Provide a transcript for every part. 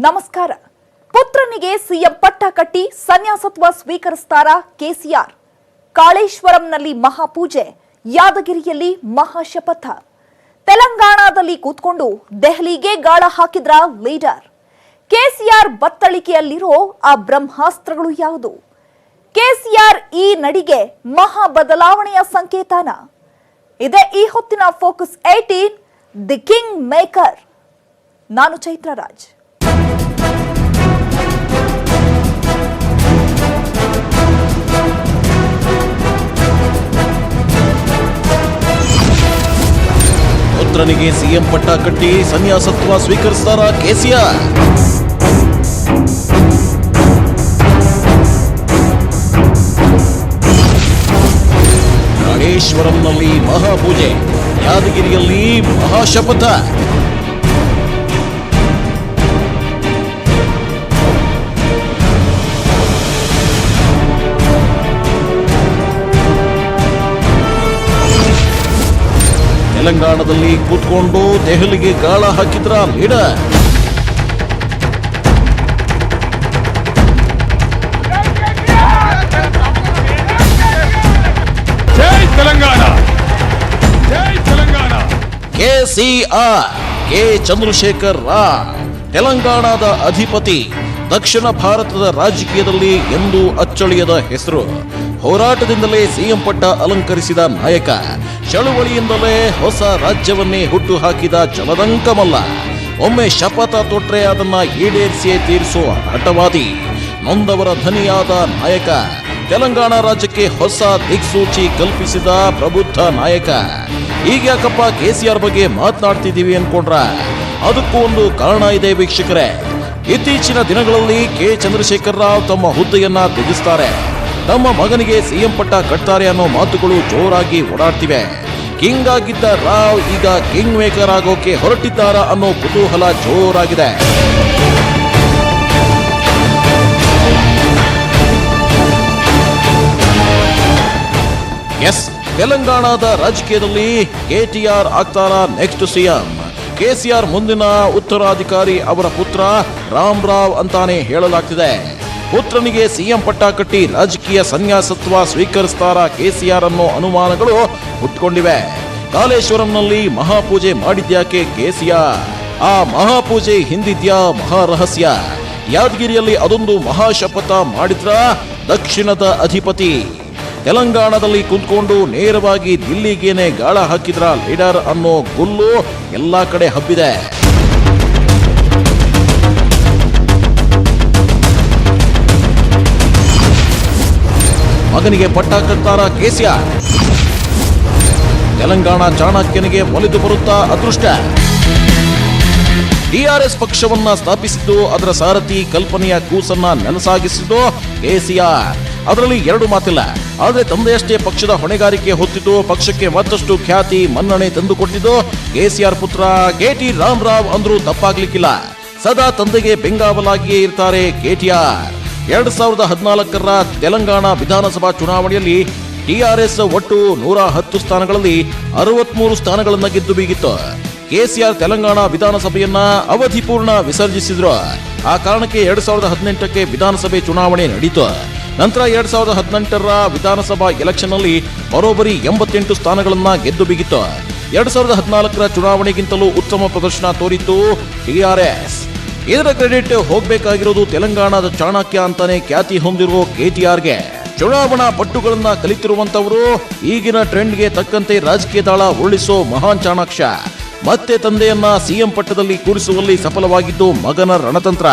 ನಮಸ್ಕಾರ. ಪುತ್ರನಿಗೆ ಸಿಎಂ ಪಟ್ಟ ಕಟ್ಟಿ ಸನ್ಯಾಸತ್ವ ಸ್ವೀಕರಿಸುತ್ತಾರಾ ಕೆಸಿಆರ್? ಕಾಳೇಶ್ವರಂನಲ್ಲಿ ಮಹಾಪೂಜೆ, ಯಾದಗಿರಿಯಲ್ಲಿ ಮಹಾಶಪಥ. ತೆಲಂಗಾಣದಲ್ಲಿ ಕೂತ್ಕೊಂಡು ದೆಹಲಿಗೆ ಗಾಳ ಹಾಕಿದ್ರ ಲೀಡರ್. ಕೆಸಿಆರ್ ಬತ್ತಳಿಕೆಯಲ್ಲಿರೋ ಆ ಬ್ರಹ್ಮಾಸ್ತ್ರಗಳು ಯಾವುದು? ಕೆಸಿಆರ್ ಈ ನಡಿಗೆ ಮಹಾ ಬದಲಾವಣೆಯ ಸಂಕೇತನ? ಇದೇ ಈ ಹೊತ್ತಿನ ಫೋಕಸ್ 18 ದಿ ಕಿಂಗ್ ಮೇಕರ್. ನಾನು ಚೈತ್ರ ರಾಜ್. ಪುತ್ರನಿಗೆ ಸಿಎಂ ಪಟ್ಟ ಕಟ್ಟಿ ಸನ್ಯಾಸತ್ವ ಸ್ವೀಕರಿಸ್ತಾರ ಕೆಸಿಆರ್? ಕಾಳೇಶ್ವರಂನಲ್ಲಿ ಮಹಾಪೂಜೆ, ಯಾದಗಿರಿಯಲ್ಲಿ ಮಹಾಶಪಥ. ತೆಲಂಗಾಣದಲ್ಲಿ ಕೂತ್ಕೊಂಡು ದೆಹಲಿಗೆ ಗಾಳ ಹಾಕಿದ್ರ ಲೀಡರ್. ಜೈ ತೆಲಂಗಾಣ, ಜೈ ತೆಲಂಗಾಣ. ಕೆಸಿಆರ್ ಕೆ ಚಂದ್ರಶೇಖರ್ ರಾವ್ ತೆಲಂಗಾಣದ ಅಧಿಪತಿ. ದಕ್ಷಿಣ ಭಾರತದ ರಾಜಕೀಯದಲ್ಲಿ ಎಂದೂ ಅಚ್ಚಳಿಯದ ಹೆಸರು. ಹೋರಾಟದಿಂದಲೇ ಸಿಎಂ ಪಟ್ಟ ಅಲಂಕರಿಸಿದ ನಾಯಕ. ಚಳುವಳಿಯಿಂದಲೇ ಹೊಸ ರಾಜ್ಯವನ್ನೇ ಹುಟ್ಟು ಹಾಕಿದ ಜಲದಂಕಮಲ್ಲ. ಒಮ್ಮೆ ಶಪಥ ತೊಟ್ರೆ ಅದನ್ನ ಈಡೇರಿಸಿಯೇ ತೀರಿಸುವ ಹಠವಾದಿ. ನೊಂದವರ ಧನಿಯಾದ ನಾಯಕ. ತೆಲಂಗಾಣ ರಾಜ್ಯಕ್ಕೆ ಹೊಸ ದಿಕ್ಸೂಚಿ ಕಲ್ಪಿಸಿದ ಪ್ರಬುದ್ಧ ನಾಯಕ. ಈಗ್ಯಾಕಪ್ಪ ಕೆಸಿಆರ್ ಬಗ್ಗೆ ಮಾತನಾಡ್ತಿದ್ದೀವಿ ಅನ್ಕೊಂಡ್ರ? ಅದಕ್ಕೂ ಒಂದು ಕಾರಣ ಇದೆ ವೀಕ್ಷಕರೇ. ಇತ್ತೀಚಿನ ದಿನಗಳಲ್ಲಿ ಕೆ ಚಂದ್ರಶೇಖರ್ ರಾವ್ ತಮ್ಮ ಹುದ್ದೆಯನ್ನ ತ್ಯಜಿಸ್ತಾರೆ. ತಮ್ಮ ಮಗನಿಗೆ ಸಿಎಂ ಪಟ್ಟ ಕಟ್ತಾರೆ ಅನ್ನೋ ಮಾತುಗಳು ಜೋರಾಗಿ ಓಡಾಡ್ತಿವೆ. ಕಿಂಗ್ ಆಗಿದ್ದ ರಾವ್ ಈಗ ಕಿಂಗ್ ಮೇಕರ್ ಆಗೋಕೆ ಹೊರಟಿದ್ದಾರಾ ಅನ್ನೋ ಕುತೂಹಲ ಜೋರಾಗಿದೆ. ಎಸ್, ತೆಲಂಗಾಣದ ರಾಜಕೀಯದಲ್ಲಿ ಕೆಟಿಆರ್ ಆಗ್ತಾರಾ ನೆಕ್ಸ್ಟ್ ಸಿಎಂ? ಕೆಸಿಆರ್ ಮುಂದಿನ ಉತ್ತರಾಧಿಕಾರಿ ಅವರ ಪುತ್ರ ರಾಮ್ ರಾವ್ ಅಂತಾನೆ ಹೇಳಲಾಗ್ತಿದೆ. ಪುತ್ರನಿಗೆ ಸಿಎಂ ಪಟ್ಟ ಕಟ್ಟಿ ರಾಜಕೀಯ ಸನ್ಯಾಸತ್ವ ಸ್ವೀಕರಿಸ್ತಾರ ಕೆಸಿಆರ್ ಅನ್ನೋ ಅನುಮಾನಗಳು ಹುಟ್ಕೊಂಡಿವೆ. ಕಾಳೇಶ್ವರಂನಲ್ಲಿ ಮಹಾಪೂಜೆ ಮಾಡಿದ್ಯಾಕೆ ಕೆಸಿಆರ್? ಆ ಮಹಾಪೂಜೆ ಹಿಂದಿದ್ಯಾ ಮಹಾರಹಸ್ಯ? ಯಾದಗಿರಿಯಲ್ಲಿ ಅದೊಂದು ಮಹಾಶಪಥ ಮಾಡಿದ್ರ ದಕ್ಷಿಣದ ಅಧಿಪತಿ? ತೆಲಂಗಾಣದಲ್ಲಿ ಕುಂತ್ಕೊಂಡು ನೇರವಾಗಿ ದಿಲ್ಲಿಗೇನೆ ಗಾಳ ಹಾಕಿದ್ರ ಲೀಡರ್ ಅನ್ನೋ ಗುಲ್ಲು ಎಲ್ಲಾ ಕಡೆ ಹಬ್ಬಿದೆ. ಮಗನಿಗೆ ಪಟ್ಟ ಕಟ್ತಾರ ಕೆಸಿಆರ್? ತೆಲಂಗಾಣ ಚಾಣಕ್ಯನಿಗೆ ಒಲಿದು ಬರುತ್ತಾ ಅದೃಷ್ಟ? ಟಿಆರ್ಎಸ್ ಪಕ್ಷವನ್ನ ಸ್ಥಾಪಿಸಿದ್ದು, ಅದರ ಸಾರಥಿ ಕಲ್ಪನೆಯ ಕೂಸನ್ನ ನೆಲಸಾಗಿಸಿದ್ದು ಕೆಸಿಆರ್. ಅದರಲ್ಲಿ ಎರಡು ಮಾತಿಲ್ಲ. ಆದರೆ ತಂದೆಯಷ್ಟೇ ಪಕ್ಷದ ಹೊಣೆಗಾರಿಕೆ ಹೊತ್ತಿದ್ದು, ಪಕ್ಷಕ್ಕೆ ಮತ್ತಷ್ಟು ಖ್ಯಾತಿ ಮನ್ನಣೆ ತಂದುಕೊಟ್ಟಿದ್ದು ಕೆಸಿಆರ್ ಪುತ್ರ ಕೆಟಿ ರಾಮ್ ರಾವ್ ಅಂದ್ರೂ ತಪ್ಪಾಗ್ಲಿಕ್ಕಿಲ್ಲ. ಸದಾ ತಂದೆಗೆ ಬೆಂಗಾವಲಾಗಿಯೇ ಇರ್ತಾರೆ ಕೆಟಿಆರ್. 2014ರ ತೆಲಂಗಾಣ ವಿಧಾನಸಭಾ ಚುನಾವಣೆಯಲ್ಲಿ ಟಿಆರ್ಎಸ್ ಒಟ್ಟು 110 ಸ್ಥಾನಗಳಲ್ಲಿ 63 ಸ್ಥಾನಗಳನ್ನ ಗೆದ್ದು ಬೀಗಿತ್ತು. ಕೆಸಿಆರ್ ತೆಲಂಗಾಣ ವಿಧಾನಸಭೆಯನ್ನ ಅವಧಿಪೂರ್ಣ ವಿಸರ್ಜಿಸಿದ್ರು. ಆ ಕಾರಣಕ್ಕೆ 2018ಕ್ಕೆ ವಿಧಾನಸಭೆ ಚುನಾವಣೆ ನಡೆಯಿತು. ನಂತರ 2018ರ ವಿಧಾನಸಭಾ ಎಲೆಕ್ಷನ್ ನಲ್ಲಿ ಬರೋಬ್ಬರಿ 88 ಸ್ಥಾನಗಳನ್ನ ಗೆದ್ದು ಬೀಗಿತ್ತು. 2014ರ ಚುನಾವಣೆಗಿಂತಲೂ ಉತ್ತಮ ಪ್ರದರ್ಶನ ತೋರಿತ್ತು ಟಿಆರ್ಎಸ್. ಇದರ ಕ್ರೆಡಿಟ್ ಹೋಗಬೇಕಾಗಿರೋದು ತೆಲಂಗಾಣದ ಚಾಣಕ್ಯ ಅಂತಾನೆ ಖ್ಯಾತಿ ಹೊಂದಿರುವ ಕೆಟಿಆರ್ಗೆ. ಚುನಾವಣಾ ಪಟ್ಟುಗಳನ್ನ ಕಲಿತಿರುವಂತವರು, ಈಗಿನ ಟ್ರೆಂಡ್ಗೆ ತಕ್ಕಂತೆ ರಾಜಕೀಯ ದಾಳ ಉರುಳಿಸೋ ಮಹಾನ್ ಚಾಣಾಕ್ಷ. ಮತ್ತೆ ತಂದೆಯನ್ನ ಸಿಎಂ ಪಟ್ಟದಲ್ಲಿ ಕೂರಿಸುವಲ್ಲಿ ಸಫಲವಾಗಿದ್ದು ಮಗನ ರಣತಂತ್ರ.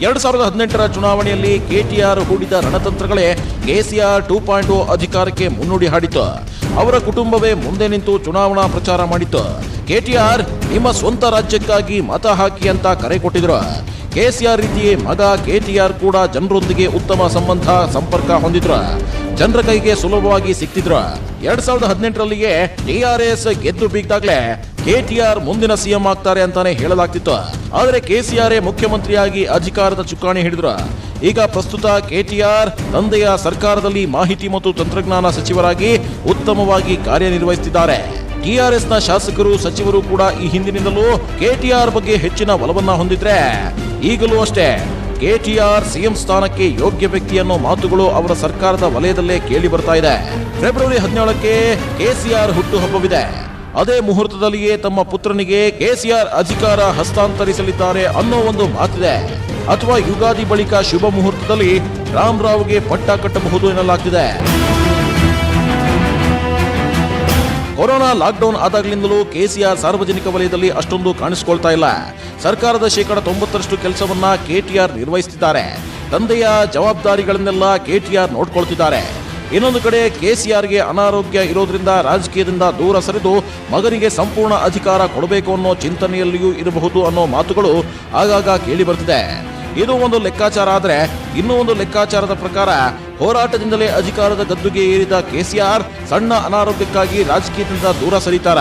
ಎರಡು 2018ರ ಚುನಾವಣೆಯಲ್ಲಿ ಕೆಟಿಆರ್ ಹೂಡಿದ ರಣತಂತ್ರಗಳೇ ಕೆಸಿಆರ್ 2.0 ಅಧಿಕಾರಕ್ಕೆ ಮುನ್ನುಡಿ ಹಾಡಿತು. ಅವರ ಕುಟುಂಬವೇ ಮುಂದೆ ನಿಂತು ಚುನಾವಣಾ ಪ್ರಚಾರ ಮಾಡಿತ್ತು. ಕೆಟಿಆರ್ ನಿಮ್ಮ ಸ್ವಂತ ರಾಜ್ಯಕ್ಕಾಗಿ ಮತ ಹಾಕಿ ಅಂತ ಕರೆ ಕೊಟ್ಟಿದ್ರು. ಕೆಸಿಆರ್ ರೀತಿಯೇ ಮಗ ಕೆಟಿಆರ್ ಕೂಡ ಜನರೊಂದಿಗೆ ಉತ್ತಮ ಸಂಪರ್ಕ ಹೊಂದಿದ್ರು. ಜನರ ಕೈಗೆ ಸುಲಭವಾಗಿ ಸಿಕ್ತಿದ್ರು. 2018ರಲ್ಲಿಯೇ ಟಿಆರ್ಎಸ್ ಗೆದ್ದು ಬೀಗ್ದಾಗ್ಲೇ ಕೆಟಿಆರ್ ಮುಂದಿನ ಸಿಎಂ ಆಗ್ತಾರೆ ಅಂತಾನೆ ಹೇಳಲಾಗ್ತಿತ್ತು. ಆದರೆ ಕೆಸಿಆರ್ ಮುಖ್ಯಮಂತ್ರಿಯಾಗಿ ಅಧಿಕಾರದ ಚುಕ್ಕಾಣಿ ಹಿಡಿದ್ರು. ಈಗ ಪ್ರಸ್ತುತ ಕೆಟಿಆರ್ ತಂದೆಯ ಸರ್ಕಾರದಲ್ಲಿ ಮಾಹಿತಿ ಮತ್ತು ತಂತ್ರಜ್ಞಾನ ಸಚಿವರಾಗಿ ಉತ್ತಮವಾಗಿ ಕಾರ್ಯನಿರ್ವಹಿಸುತ್ತಿದ್ದಾರೆ. ಟಿಆರ್ಎಸ್ನ ಶಾಸಕರು ಸಚಿವರು ಕೂಡ ಈ ಹಿಂದಿನಿಂದಲೂ ಕೆಟಿಆರ್ ಬಗ್ಗೆ ಹೆಚ್ಚಿನ ಒಲವನ್ನ ಹೊಂದಿದ್ರೆ ಈಗಲೂ ಅಷ್ಟೇ ಕೆಟಿಆರ್ ಸಿಎಂ ಸ್ಥಾನಕ್ಕೆ ಯೋಗ್ಯ ವ್ಯಕ್ತಿ ಅನ್ನೋ ಮಾತುಗಳು ಅವರ ಸರ್ಕಾರದ ವಲಯದಲ್ಲೇ ಕೇಳಿ ಬರ್ತಾ ಇದೆ. ಫೆಬ್ರವರಿ 17ಕ್ಕೆ ಕೆಸಿಆರ್ ಹುಟ್ಟುಹಬ್ಬವಿದೆ. ಅದೇ ಮುಹೂರ್ತದಲ್ಲಿಯೇ ತಮ್ಮ ಪುತ್ರನಿಗೆ ಕೆಸಿಆರ್ ಅಧಿಕಾರ ಹಸ್ತಾಂತರಿಸಲಿದ್ದಾರೆ ಅನ್ನೋ ಒಂದು ಮಾತಿದೆ. ಅಥವಾ ಯುಗಾದಿ ಬಳಿಕ ಶುಭ ಮುಹೂರ್ತದಲ್ಲಿ ರಾಮರಾವ್ಗೆ ಪಟ್ಟ ಕಟ್ಟಬಹುದು ಎನ್ನಲಾಗ್ತಿದೆ. ಕೊರೋನಾ ಲಾಕ್ಡೌನ್ ಆದಾಗಲಿಂದಲೂ ಕೆಸಿಆರ್ ಸಾರ್ವಜನಿಕ ವಲಯದಲ್ಲಿ ಅಷ್ಟೊಂದು ಕಾಣಿಸಿಕೊಳ್ತಾ ಇಲ್ಲ. ಸರ್ಕಾರದ 90% ಕೆಲಸವನ್ನ ಕೆಟಿಆರ್ ನಿರ್ವಹಿಸುತ್ತಿದ್ದಾರೆ. ತಂದೆಯ ಜವಾಬ್ದಾರಿಗಳನ್ನೆಲ್ಲ ಕೆಟಿಆರ್ ನೋಡ್ಕೊಳ್ತಿದ್ದಾರೆ. ಇನ್ನೊಂದು ಕಡೆ ಕೆಸಿಆರ್ಗೆ ಅನಾರೋಗ್ಯ ಇರೋದ್ರಿಂದ ರಾಜಕೀಯದಿಂದ ದೂರ ಸರಿದು ಮಗನಿಗೆ ಸಂಪೂರ್ಣ ಅಧಿಕಾರ ಕೊಡಬೇಕು ಅನ್ನೋ ಚಿಂತನೆಯಲ್ಲಿಯೂ ಇರಬಹುದು ಅನ್ನೋ ಮಾತುಗಳು ಆಗಾಗ ಕೇಳಿ ಬರ್ತಿದೆ. ಇದು ಒಂದು ಲೆಕ್ಕಾಚಾರ ಆದ್ರೆ ಇನ್ನೂ ಒಂದು ಲೆಕ್ಕಾಚಾರದ ಪ್ರಕಾರ ಹೋರಾಟದಿಂದಲೇ ಅಧಿಕಾರದ ಗದ್ದುಗೆ ಏರಿದ ಕೆಸಿಆರ್ ಸಣ್ಣ ಅನಾರೋಗ್ಯಕ್ಕಾಗಿ ರಾಜಕೀಯದಿಂದ ದೂರ ಸರಿತಾರ.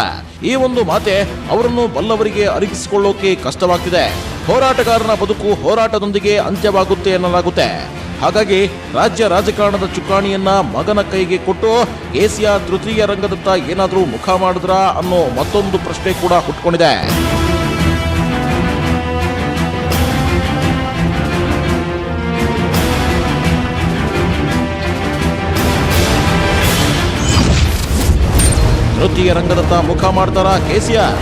ಈ ಒಂದು ಮಾತೆ ಅವರನ್ನು ಬಲ್ಲವರಿಗೆ ಅರಿಗಿಸಿಕೊಳ್ಳೋಕೆ ಕಷ್ಟವಾಗ್ತಿದೆ. ಹೋರಾಟಗಾರನ ಬದುಕು ಹೋರಾಟದೊಂದಿಗೆ ಅಂತ್ಯವಾಗುತ್ತೆ ಎನ್ನಲಾಗುತ್ತೆ. ಹಾಗಾಗಿ ರಾಜ್ಯ ರಾಜಕಾರಣದ ಚುಕ್ಕಾಣಿಯನ್ನ ಮಗನ ಕೈಗೆ ಕೊಟ್ಟು ಕೆಸಿಆರ್ ತೃತೀಯ ರಂಗದತ್ತ ಏನಾದರೂ ಮುಖ ಮಾಡಿದ್ರಾ ಅನ್ನೋ ಮತ್ತೊಂದು ಪ್ರಶ್ನೆ ಕೂಡ ಹುಟ್ಕೊಂಡಿದೆ. ತೃತೀಯ ರಂಗದತ್ತ ಮುಖ ಮಾಡ್ತಾರ ಕೆಸಿಆರ್.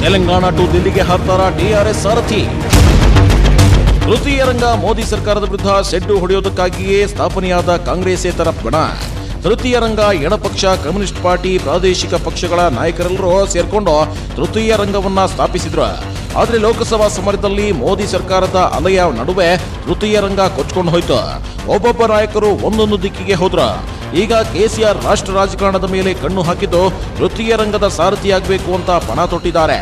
ತೆಲಂಗಾಣ ಟು ದಿಲ್ಲಿಗೆ ಹಾರ್ತಾರ ಟಿಆರ್ಎಸ್ ಸಾರಥಿ. ತೃತೀಯ ರಂಗ ಮೋದಿ ಸರ್ಕಾರದ ವಿರುದ್ಧ ಸೆಡ್ಡು ಹೊಡೆಯೋದಕ್ಕಾಗಿಯೇ ಸ್ಥಾಪನೆಯಾದ ಕಾಂಗ್ರೆಸ್ಸೇತರ ಬಣ. ತೃತೀಯ ರಂಗ ಎಡಪಕ್ಷ, ಕಮ್ಯುನಿಸ್ಟ್ ಪಾರ್ಟಿ, ಪ್ರಾದೇಶಿಕ ಪಕ್ಷಗಳ ನಾಯಕರೆಲ್ಲರೂ ಸೇರ್ಕೊಂಡು ತೃತೀಯ ರಂಗವನ್ನ ಸ್ಥಾಪಿಸಿದ್ರು. ಆದ್ರೆ ಲೋಕಸಭಾ ಸಮರದಲ್ಲಿ ಮೋದಿ ಸರ್ಕಾರದ ಅಲೆಯ ನಡುವೆ ತೃತೀಯ ರಂಗ ಕೊಚ್ಕೊಂಡು ಹೋಯ್ತು. ಒಬ್ಬೊಬ್ಬ ನಾಯಕರು ಒಂದೊಂದು ದಿಕ್ಕಿಗೆ ಹೋದ್ರು. ಈಗ ಕೆಸಿಆರ್ ರಾಷ್ಟ್ರ ರಾಜಕಾರಣದ ಮೇಲೆ ಕಣ್ಣು ಹಾಕಿದ್ದು ತೃತೀಯ ರಂಗದ ಸಾರಥಿಯಾಗಬೇಕು ಅಂತ ಪಣ ತೊಟ್ಟಿದ್ದಾರೆ.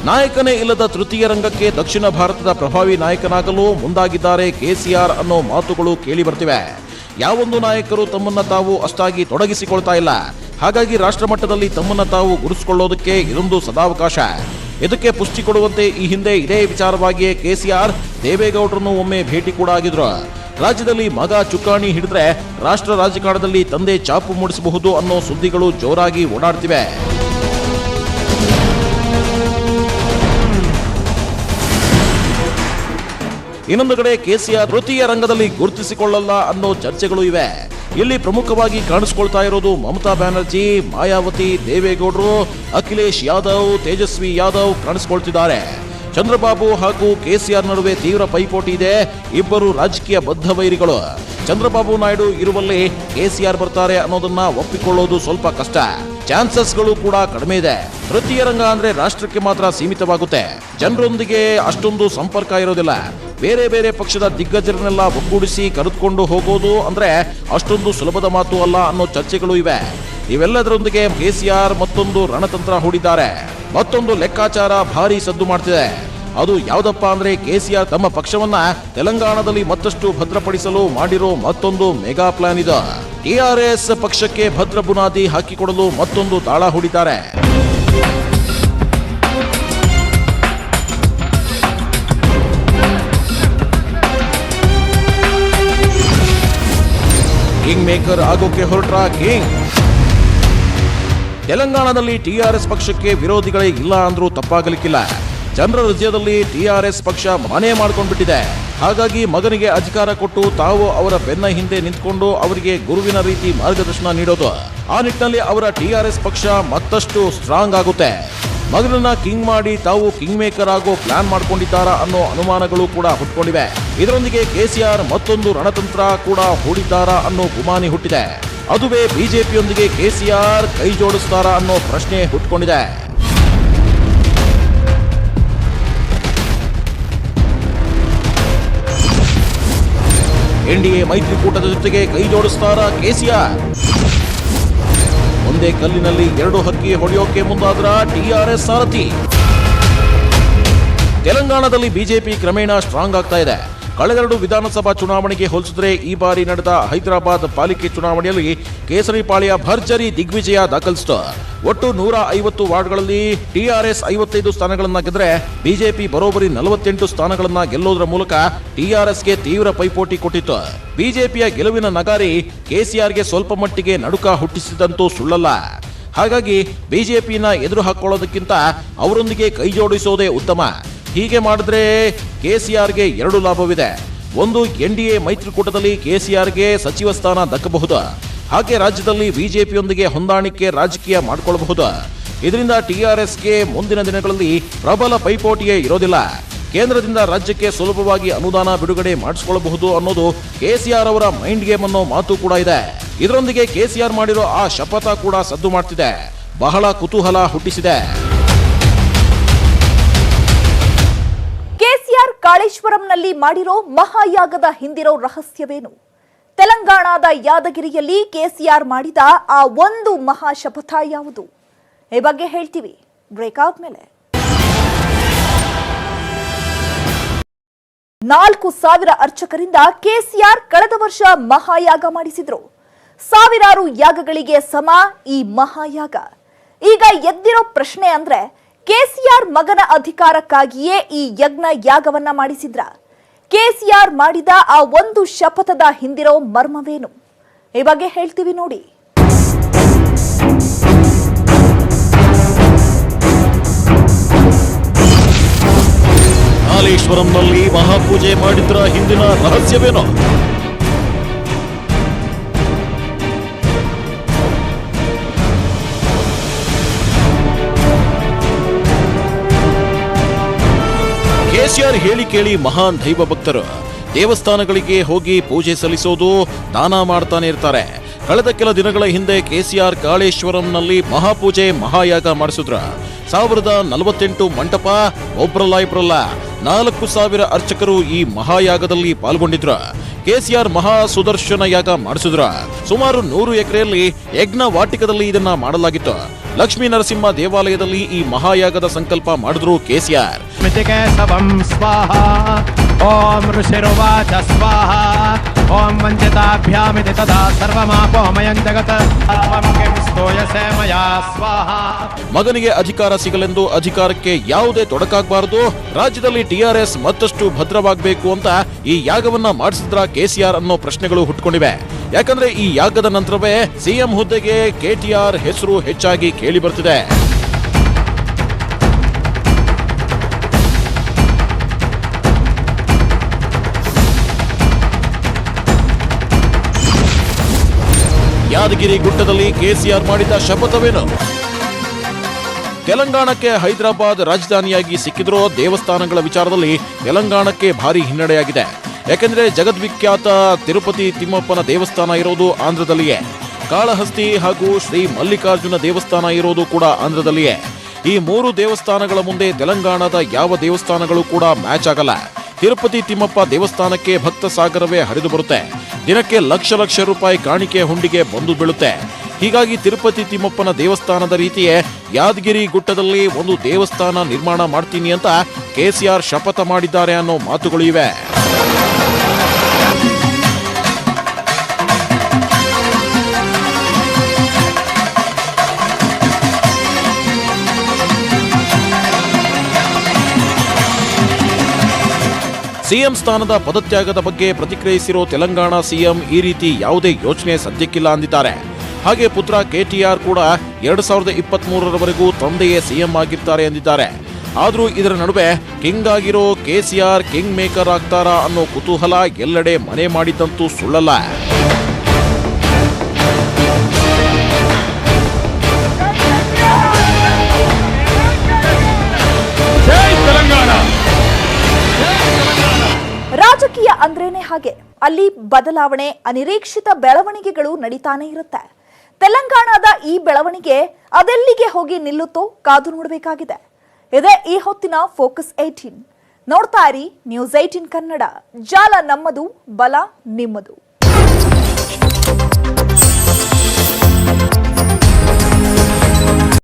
ನಾಯಕನೇ ಇಲ್ಲದ ತೃತೀಯ ರಂಗಕ್ಕೆ ದಕ್ಷಿಣ ಭಾರತದ ಪ್ರಭಾವಿ ನಾಯಕನಾಗಲು ಮುಂದಾಗಿದ್ದಾರೆ ಕೆಸಿಆರ್ ಅನ್ನೋ ಮಾತುಗಳು ಕೇಳಿ ಬರ್ತಿವೆ. ಯಾವೊಂದು ನಾಯಕರು ತಮ್ಮನ್ನ ತಾವು ಅಷ್ಟಾಗಿ ತೊಡಗಿಸಿಕೊಳ್ತಾ ಇಲ್ಲ. ಹಾಗಾಗಿ ರಾಷ್ಟ್ರ ಮಟ್ಟದಲ್ಲಿ ತಮ್ಮನ್ನ ತಾವು ಗುರುತಿಸಿಕೊಳ್ಳೋದಕ್ಕೆ ಇದೊಂದು ಸದಾವಕಾಶ. ಇದಕ್ಕೆ ಪುಷ್ಟಿ ಕೊಡುವಂತೆ ಈ ಹಿಂದೆ ಇದೇ ವಿಚಾರವಾಗಿಯೇ ಕೆಸಿಆರ್ ದೇವೇಗೌಡರನ್ನು ಒಮ್ಮೆ ಭೇಟಿ ಕೂಡ ಆಗಿದ್ರು. ರಾಜ್ಯದಲ್ಲಿ ಮಗ ಚುಕ್ಕಾಣಿ ಹಿಡಿದ್ರೆ ರಾಷ್ಟ್ರ ರಾಜಕಾರಣದಲ್ಲಿ ತಂದೆ ಚಾಪು ಮೂಡಿಸಬಹುದು ಅನ್ನೋ ಸುದ್ದಿಗಳು ಜೋರಾಗಿ ಓಡಾಡ್ತಿವೆ. ಇನ್ನೊಂದು ಕಡೆ ಕೆಸಿಆರ್ ತೃತೀಯ ರಂಗದಲ್ಲಿ ಗುರುತಿಸಿಕೊಳ್ಳಲ್ಲ ಅನ್ನೋ ಚರ್ಚೆಗಳು ಇವೆ. ಇಲ್ಲಿ ಪ್ರಮುಖವಾಗಿ ಕಾಣಿಸಿಕೊಳ್ತಾ ಇರೋದು ಮಮತಾ ಬ್ಯಾನರ್ಜಿ, ಮಾಯಾವತಿ, ದೇವೇಗೌಡರು, ಅಖಿಲೇಶ್ ಯಾದವ್, ತೇಜಸ್ವಿ ಯಾದವ್ ಕಾಣಿಸಿಕೊಳ್ತಿದ್ದಾರೆ. ಚಂದ್ರಬಾಬು ಹಾಗೂ ಕೆಸಿಆರ್ ನಡುವೆ ತೀವ್ರ ಪೈಪೋಟಿ ಇದೆ. ಇಬ್ಬರು ರಾಜಕೀಯ ಬದ್ಧ ವೈರಿಗಳು. ಚಂದ್ರಬಾಬು ನಾಯ್ಡು ಇರುವಲ್ಲಿ ಕೆಸಿಆರ್ ಬರ್ತಾರೆ ಅನ್ನೋದನ್ನ ಒಪ್ಪಿಕೊಳ್ಳೋದು ಸ್ವಲ್ಪ ಕಷ್ಟ. ಚಾನ್ಸಸ್ಗಳು ಕೂಡ ಕಡಿಮೆ ಇದೆ. ತೃತೀಯ ರಂಗ ಅಂದ್ರೆ ರಾಷ್ಟ್ರಕ್ಕೆ ಮಾತ್ರ ಸೀಮಿತವಾಗುತ್ತೆ. ಜನರೊಂದಿಗೆ ಅಷ್ಟೊಂದು ಸಂಪರ್ಕ ಇರೋದಿಲ್ಲ. ಬೇರೆ ಬೇರೆ ಪಕ್ಷದ ದಿಗ್ಗಜರನ್ನೆಲ್ಲ ಒಗ್ಗೂಡಿಸಿ ಕರೆದುಕೊಂಡು ಹೋಗೋದು ಅಂದ್ರೆ ಅಷ್ಟೊಂದು ಸುಲಭದ ಮಾತು ಅಲ್ಲ ಅನ್ನೋ ಚರ್ಚೆಗಳು ಇವೆ. ಇವೆಲ್ಲದರೊಂದಿಗೆ ಕೆಸಿಆರ್ ಮತ್ತೊಂದು ರಣತಂತ್ರ ಹೂಡಿದ್ದಾರೆ. ಮತ್ತೊಂದು ಲೆಕ್ಕಾಚಾರ ಭಾರಿ ಸದ್ದು ಮಾಡ್ತಿದೆ. ಅದು ಯಾವುದಪ್ಪ ಅಂದ್ರೆ ಕೆಸಿಆರ್ ತಮ್ಮ ಪಕ್ಷವನ್ನ ತೆಲಂಗಾಣದಲ್ಲಿ ಮತ್ತಷ್ಟು ಭದ್ರಪಡಿಸಲು ಮಾಡಿರೋ ಮತ್ತೊಂದು ಮೆಗಾ ಪ್ಲಾನ್ ಇದೆ. ಟಿಆರ್ಎಸ್ ಪಕ್ಷಕ್ಕೆ ಭದ್ರ ಬುನಾದಿ ಹಾಕಿಕೊಡಲು ಮತ್ತೊಂದು ತಾಳ ಹೂಡಿದ್ದಾರೆ. ಕಿಂಗ್ ಮೇಕರ್ ಆಗೋಕೆ ಹೊರಟ್ರ ಕಿಂಗ್. ತೆಲಂಗಾಣದಲ್ಲಿ ಟಿಆರ್ಎಸ್ ಪಕ್ಷಕ್ಕೆ ವಿರೋಧಿಗಳೇ ಇಲ್ಲ ಅಂದ್ರೂ ತಪ್ಪಾಗಲಿಕ್ಕಿಲ್ಲ. ಜನರ ಹೃದಯದಲ್ಲಿ ಟಿಆರ್ಎಸ್ ಪಕ್ಷ ಮನೆ ಮಾಡ್ಕೊಂಡ್ಬಿಟ್ಟಿದೆ. ಹಾಗಾಗಿ ಮಗನಿಗೆ ಅಧಿಕಾರ ಕೊಟ್ಟು ತಾವು ಅವರ ಬೆನ್ನ ಹಿಂದೆ ನಿಂತ್ಕೊಂಡು ಅವರಿಗೆ ಗುರುವಿನ ರೀತಿ ಮಾರ್ಗದರ್ಶನ ನೀಡೋದು. ಆ ನಿಟ್ಟಿನಲ್ಲಿ ಅವರ ಟಿಆರ್ಎಸ್ ಪಕ್ಷ ಮತ್ತಷ್ಟು ಸ್ಟ್ರಾಂಗ್ ಆಗುತ್ತೆ. ಮಗನನ್ನ ಕಿಂಗ್ ಮಾಡಿ ತಾವು ಕಿಂಗ್ ಮೇಕರ್ ಆಗೋ ಪ್ಲಾನ್ ಮಾಡ್ಕೊಂಡಿದ್ದಾರಾ ಅನ್ನೋ ಅನುಮಾನಗಳು ಕೂಡ ಹುಟ್ಕೊಂಡಿವೆ. ಇದರೊಂದಿಗೆ ಕೆಸಿಆರ್ ಮತ್ತೊಂದು ರಣತಂತ್ರ ಕೂಡ ಹೂಡಿದ್ದಾರಾ ಅನ್ನೋ ಗುಮಾನಿ ಹುಟ್ಟಿದೆ. ಅದುವೇ ಬಿಜೆಪಿಯೊಂದಿಗೆ ಕೆಸಿಆರ್ ಕೈ ಜೋಡಿಸ್ತಾರಾ ಅನ್ನೋ ಪ್ರಶ್ನೆ ಹುಟ್ಕೊಂಡಿದೆ. ಎನ್ಡಿಎ ಮೈತ್ರಿಕೂಟದ ಜೊತೆಗೆ ಕೈ ಜೋಡಿಸ್ತಾರಾ ಕೆಸಿಆರ್? ಒಂದೇ ಕಲ್ಲಿನಲ್ಲಿ ಎರಡು ಹಕ್ಕಿ ಹೊಡೆಯೋಕೆ ಮುಂದಾದ್ರ ಟಿಆರ್ಎಸ್ ಸಾರಥಿ. ತೆಲಂಗಾಣದಲ್ಲಿ ಬಿಜೆಪಿ ಕ್ರಮೇಣ ಸ್ಟ್ರಾಂಗ್ ಆಗ್ತಾ ಇದೆ. ಕಳೆದೆರಡು ವಿಧಾನಸಭಾ ಚುನಾವಣೆಗೆ ಹೋಲಿಸಿದ್ರೆ ಈ ಬಾರಿ ನಡೆದ ಹೈದರಾಬಾದ್ ಪಾಲಿಕೆ ಚುನಾವಣೆಯಲ್ಲಿ ಕೇಸರಿ ಪಾಳ್ಯ ಭರ್ಜರಿ ದಿಗ್ವಿಜಯ ದಾಖಲಿಸಿತು. ಒಟ್ಟು 150 ವಾರ್ಡ್ಗಳಲ್ಲಿ ಟಿಆರ್ಎಸ್ 55 ಸ್ಥಾನಗಳನ್ನ ಗೆದ್ರೆ ಬಿಜೆಪಿ ಬರೋಬ್ಬರಿ 48 ಸ್ಥಾನಗಳನ್ನ ಗೆಲ್ಲೋದ್ರ ಮೂಲಕ ಟಿಆರ್ಎಸ್ಗೆ ತೀವ್ರ ಪೈಪೋಟಿ ಕೊಟ್ಟಿತ್ತು. ಬಿಜೆಪಿಯ ಗೆಲುವಿನ ನಗಾರಿ ಕೆಸಿಆರ್ಗೆ ಸ್ವಲ್ಪ ಮಟ್ಟಿಗೆ ನಡುಕ ಹುಟ್ಟಿಸಿದಂತೂ ಸುಳ್ಳಲ್ಲ. ಹಾಗಾಗಿ ಬಿಜೆಪಿನ ಎದುರು ಹಾಕೊಳ್ಳೋದಕ್ಕಿಂತ ಅವರೊಂದಿಗೆ ಕೈ ಜೋಡಿಸೋದೇ ಉತ್ತಮ. ಹೀಗೆ ಮಾಡಿದ್ರೆ ಕೆಸಿಆರ್ಗೆ 2 ಲಾಭವಿದೆ. ಒಂದು, ಎನ್ಡಿಎ ಮೈತ್ರಿಕೂಟದಲ್ಲಿ ಕೆಸಿಆರ್ಗೆ ಸಚಿವ ಸ್ಥಾನ ದಕ್ಕಬಹುದು. ಹಾಗೆ ರಾಜ್ಯದಲ್ಲಿ ಬಿಜೆಪಿಯೊಂದಿಗೆ ಹೊಂದಾಣಿಕೆ ರಾಜಕೀಯ ಮಾಡಿಕೊಳ್ಳಬಹುದು. ಇದರಿಂದ ಟಿಆರ್ಎಸ್ಗೆ ಮುಂದಿನ ದಿನಗಳಲ್ಲಿ ಪ್ರಬಲ ಪೈಪೋಟಿಯೇ ಇರೋದಿಲ್ಲ. ಕೇಂದ್ರದಿಂದ ರಾಜ್ಯಕ್ಕೆ ಸುಲಭವಾಗಿ ಅನುದಾನ ಬಿಡುಗಡೆ ಮಾಡಿಸಿಕೊಳ್ಳಬಹುದು ಅನ್ನೋದು ಕೆಸಿಆರ್ ಅವರ ಮೈಂಡ್ ಗೇಮ್ ಅನ್ನೋ ಮಾತು ಕೂಡ ಇದೆ. ಇದರೊಂದಿಗೆ ಕೆಸಿಆರ್ ಮಾಡಿರೋ ಆ ಶಪಥ ಕೂಡ ಸದ್ದು ಮಾಡ್ತಿದೆ, ಬಹಳ ಕುತೂಹಲ ಹುಟ್ಟಿಸಿದೆ. ಕೆಸಿಆರ್ ಕಾಳೇಶ್ವರಂನಲ್ಲಿ ಮಾಡಿರೋ ಮಹಾಯಾಗದ ಹಿಂದಿರೋ ರಹಸ್ಯವೇನು? ತೆಲಂಗಾಣದ ಯಾದಗಿರಿಯಲ್ಲಿ ಕೆಸಿಆರ್ ಮಾಡಿದ ಆ ಒಂದು ಮಹಾ ಶಪಥ ಯಾವುದು? ಈ ಬಗ್ಗೆ ಹೇಳ್ತೀವಿ ಬ್ರೇಕ್ ಆದ್ಮೇಲೆ. 4,000 ಅರ್ಚಕರಿಂದ ಕೆಸಿಆರ್ ಕಳೆದ ವರ್ಷ ಮಹಾಯಾಗ ಮಾಡಿಸಿದ್ರು. ಸಾವಿರಾರು ಯಾಗಗಳಿಗೆ ಸಮ ಈ ಮಹಾಯಾಗ. ಈಗ ಎದ್ದಿರೋ ಪ್ರಶ್ನೆ ಅಂದ್ರೆ, ಕೆಸಿಆರ್ ಮಗನ ಅಧಿಕಾರಕ್ಕಾಗಿಯೇ ಈ ಯಜ್ಞ ಯಾಗವನ್ನ ಮಾಡಿಸಿದ್ರ? ಕೆಸಿಆರ್ ಮಾಡಿದ ಆ ಒಂದು ಶಪಥದ ಹಿಂದಿರೋ ಮರ್ಮವೇನು? ಈ ಬಗ್ಗೆ ಹೇಳ್ತೀವಿ ನೋಡಿ. ಕಾಳೇಶ್ವರಂನಲ್ಲಿ ಮಹಾಪೂಜೆ ಮಾಡಿದ್ರ ಹಿಂದಿನ ರಹಸ್ಯವೇನು? ಕೆಸಿಆರ್ ಹೇಳಿ ಕೇಳಿ ಮಹಾನ್ ದೈವ ಭಕ್ತರು ದೇವಸ್ಥಾನಗಳಿಗೆ ಹೋಗಿ ಪೂಜೆ ಸಲ್ಲಿಸೋದು, ದಾನ ಮಾಡ್ತಾನೆ ಇರ್ತಾರೆ. ಕಳೆದ ಕೆಲ ದಿನಗಳ ಹಿಂದೆ ಕೆಸಿಆರ್ ಕಾಳೇಶ್ವರಂನಲ್ಲಿ ಮಹಾಪೂಜೆ ಮಹಾಯಾಗ ಮಾಡಿಸಿದ್ರ. 1048 ಮಂಟಪ, ಒಬ್ರಲ್ಲ 4,000 ಅರ್ಚಕರು ಈ ಮಹಾಯಾಗದಲ್ಲಿ ಪಾಲ್ಗೊಂಡಿದ್ರು. ಕೆಸಿಆರ್ ಮಹಾ ಸುದರ್ಶನ ಯಾಗ ಮಾಡಿಸಿದ್ರ. ಸುಮಾರು 100 ಎಕರೆಯಲ್ಲಿ ಯಜ್ಞ ವಾಟಿಕದಲ್ಲಿ ಇದನ್ನ ಮಾಡಲಾಗಿತ್ತು. ಲಕ್ಷ್ಮೀ ನರಸಿಂಹ ದೇವಾಲಯದಲ್ಲಿ ಈ ಮಹಾಯಾಗದ ಸಂಕಲ್ಪ ಮಾಡಿದ್ರು ಕೆಸಿಆರ್. ಓಂ ಋಷಿರುವಾಚ ಸ್ವಾಹ ಓಂ ವಂಚಿತಾಭ್ಯಾಮಿತಿ ತದಾ ಸರ್ವಮಾಪೋಮಯಂ ಜಗತ್ ಸ್ತೋಯಸೇ ಮಯಾ ಸ್ವಾಹ. ಮಗನಿಗೆ ಅಧಿಕಾರ ಸಿಗಲೆಂದು ಅಧಿಕಾರಕ್ಕೆ ಯಾವುದೇ ತೊಡಕಾಗಬಾರದು, ರಾಜ್ಯದಲ್ಲಿ ಟಿಆರ್ಎಸ್ ಮತ್ತಷ್ಟು ಭದ್ರವಾಗಬೇಕು ಅಂತ ಈ ಯಾಗವನ್ನ ಮಾಡಿಸಿದ್ರ ಕೆಸಿಆರ್ ಅನ್ನೋ ಪ್ರಶ್ನೆಗಳು ಹುಟ್ಟುಕೊಂಡಿವೆ. ಯಾಕಂದ್ರೆ ಈ ಯಾಗದ ನಂತರವೇ ಸಿಎಂ ಹುದ್ದೆಗೆ ಕೆಟಿಆರ್ ಹೆಸರು ಹೆಚ್ಚಾಗಿ ಕೇಳಿ ಬರ್ತಿದೆ. ಯಾದಗಿರಿ ಗುಡ್ಡದಲ್ಲಿ ಕೆಸಿಆರ್ ಮಾಡಿದ ಶಪಥವೇನು? ತೆಲಂಗಾಣಕ್ಕೆ ಹೈದರಾಬಾದ್ ರಾಜಧಾನಿಯಾಗಿ ಸಿಕ್ಕಿದ್ರೂ ದೇವಸ್ಥಾನಗಳ ವಿಚಾರದಲ್ಲಿ ತೆಲಂಗಾಣಕ್ಕೆ ಭಾರಿ ಹಿನ್ನಡೆಯಾಗಿದೆ. ಯಾಕೆಂದ್ರೆ ಜಗದ್ವಿಖ್ಯಾತ ತಿರುಪತಿ ತಿಮ್ಮಪ್ಪನ ದೇವಸ್ಥಾನ ಇರೋದು ಆಂಧ್ರದಲ್ಲಿಯೇ. ಕಾಳಹಸ್ತಿ ಹಾಗೂ ಶ್ರೀ ಮಲ್ಲಿಕಾರ್ಜುನ ದೇವಸ್ಥಾನ ಇರೋದು ಕೂಡ ಆಂಧ್ರದಲ್ಲಿಯೇ. ಈ 3 ದೇವಸ್ಥಾನಗಳ ಮುಂದೆ ತೆಲಂಗಾಣದ ಯಾವ ದೇವಸ್ಥಾನಗಳು ಕೂಡ ಮ್ಯಾಚ್ ಆಗಲ್ಲ. ತಿರುಪತಿ ತಿಮ್ಮಪ್ಪ ದೇವಸ್ಥಾನಕ್ಕೆ ಭಕ್ತ ಸಾಗರವೇ ಹರಿದು ಬರುತ್ತೆ. ದಿನಕ್ಕೆ ಲಕ್ಷ ರೂಪಾಯಿ ಕಾಣಿಕೆ ಹುಂಡಿಗೆ ಬಂದು ಬೀಳುತ್ತೆ. ಹೀಗಾಗಿ ತಿರುಪತಿ ತಿಮ್ಮಪ್ಪನ ದೇವಸ್ಥಾನದ ರೀತಿಯೇ ಯಾದಗಿರಿ ಗುಡ್ಡದಲ್ಲಿ ಒಂದು ದೇವಸ್ಥಾನ ನಿರ್ಮಾಣ ಮಾಡ್ತೀನಿ ಅಂತ ಕೆಸಿಆರ್ ಶಪಥ ಮಾಡಿದ್ದಾರೆ ಅನ್ನೋ ಮಾತುಗಳು ಇವೆ. ಸಿಎಂ ಸ್ಥಾನದ ಪದತ್ಯಾಗದ ಬಗ್ಗೆ ಪ್ರತಿಕ್ರಿಯಿಸಿರೋ ತೆಲಂಗಾಣ ಸಿಎಂ ಈ ರೀತಿ ಯಾವುದೇ ಯೋಚನೆ ಸದ್ಯಕ್ಕಿಲ್ಲ ಅಂದಿದ್ದಾರೆ. ಹಾಗೆ ಪುತ್ರ ಕೆಟಿಆರ್ ಕೂಡ 2023ರವರೆಗೂ ತಂದೆಯೇ ಸಿಎಂ ಆಗಿರ್ತಾರೆ ಎಂದಿದ್ದಾರೆ. ಆದ್ರೂ ಇದರ ನಡುವೆ ಕಿಂಗ್ ಆಗಿರೋ ಕೆಸಿಆರ್ ಕಿಂಗ್ ಮೇಕರ್ ಆಗ್ತಾರಾ ಅನ್ನೋ ಕುತೂಹಲ ಎಲ್ಲೆಡೆ ಮನೆ ಮಾಡಿದ್ದಂತೂ ಸುಳ್ಳಲ್ಲ. ರಾಜಕೀಯ ಅಂದ್ರೇನೆ ಹಾಗೆ, ಅಲ್ಲಿ ಬದಲಾವಣೆ, ಅನಿರೀಕ್ಷಿತ ಬೆಳವಣಿಗೆಗಳು ನಡೀತಾನೆ ಇರುತ್ತೆ. ತೆಲಂಗಾಣದ ಈ ಬೆಳವಣಿಗೆ ಅದೆಲ್ಲಿಗೆ ಹೋಗಿ ನಿಲ್ಲುತ್ತೋ ಕಾದು ನೋಡಬೇಕಾಗಿದೆ. ಇದೇ ಈ ಹೊತ್ತಿನ ಫೋಕಸ್ 18. ನೋಡ್ತಾ ಇರಿ ನ್ಯೂಸ್ 18 ಕನ್ನಡ. ಜಾಲ ನಮ್ಮದು, ಬಲ ನಿಮ್ಮದು.